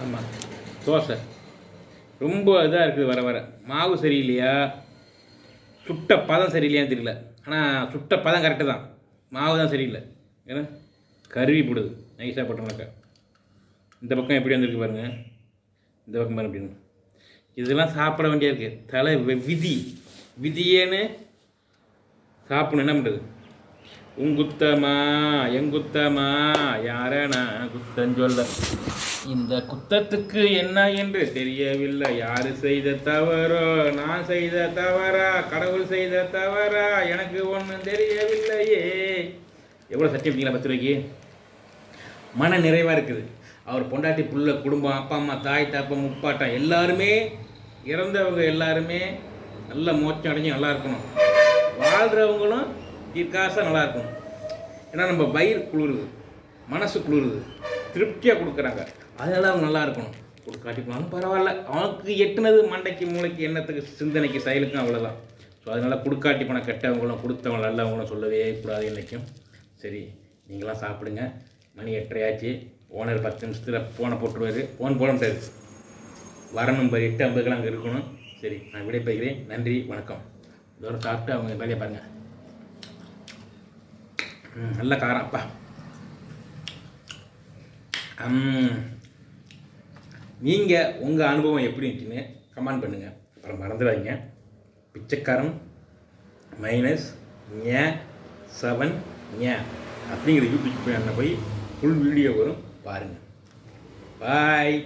ஆமாம், தோசை ரொம்ப இதாக இருக்குது. வர வர மாவு சரியில்லையா, சுட்ட பதம் சரியில்லையான்னு தெரியல. ஆனால் சுட்ட பதம் கரெக்டு தான், மாவு தான் சரியில்லை. ஏன்னா கருவி போடுது நைஸாக போட்டோம்னாக்கா. இந்த பக்கம் எப்படி வந்துருக்கு பாருங்கள், இந்த பக்கம் பாருங்க அப்படின்னு. இதெல்லாம் சாப்பிட வேண்டியா இருக்குது. தலை விதி விதியேன்னு சாப்பிடணும். என்ன பண்ணுறது? உங்குத்தமா எங்குத்தமா யாரனா குத்தஞ்சொல்ல, இந்த குத்தத்துக்கு என்ன என்று தெரியவில்லை. யார் செய்த தவறோ, நான் செய்த தவறா, கடவுள் செய்த தவறா, எனக்கு ஒன்றும் தெரியவில்லையே. எவ்வளோ சத்தியம் பார்த்தீங்களா? 10 ரூபாய்க்கு மன நிறைவாக இருக்குது. அவர் பொண்டாட்டி புள்ள குடும்பம், அப்பா அம்மா, தாய் தாப்பா, முப்பாட்டா எல்லாருமே இறந்தவங்க எல்லாருமே நல்ல மோட்சம் அடைஞ்சு நல்லா இருக்கணும். வாழ்கிறவங்களும் தீர்க்காசாக நல்லா இருக்கணும். ஏன்னா நம்ம வயிறு குளிருது, மனசு குளிருது, திருப்தியாக கொடுக்குறாங்க. அதனால அவங்க நல்லா இருக்கணும். கொடுக்காட்டி போனாலும் பரவாயில்ல, அவனுக்கு எட்டுனது மண்டைக்கு மூளைக்கு எண்ணத்துக்கு சிந்தனைக்கு செயலுக்கும் அவ்வளோதான். ஸோ அதனால் கொடுக்காட்டி போன கெட்டவங்களும் கொடுத்தவங்க நல்லவங்களும் சொல்லவே கூடாது என்றைக்கும். சரி, நீங்களாம் சாப்பிடுங்க. மணி 8:30 ஆச்சு. ஓனர் 10 நிமிஷத்தில் ஃபோனை போட்டுருவார். ஃபோன் போட முடியாது, வரணும். 8:50 அங்கே இருக்கணும். சரி, நான் விடைபெறுகிறேன். நன்றி, வணக்கம். இதோட சாப்பிட்டு அவங்க வேலையை பாருங்கள். நல்ல காரம் அப்பா. நீங்கள் உங்கள் அனுபவம் எப்படி இருந்துச்சுன்னு கமெண்ட் பண்ணுங்கள். அப்புறம் மறந்துடாதீங்க, பிச்சைக்காரன் -7 அப்படிங்கிற யூடியூப் சேனலில் போய் ஃபுல் வீடியோ வரும், பாருங்கள். பாய்.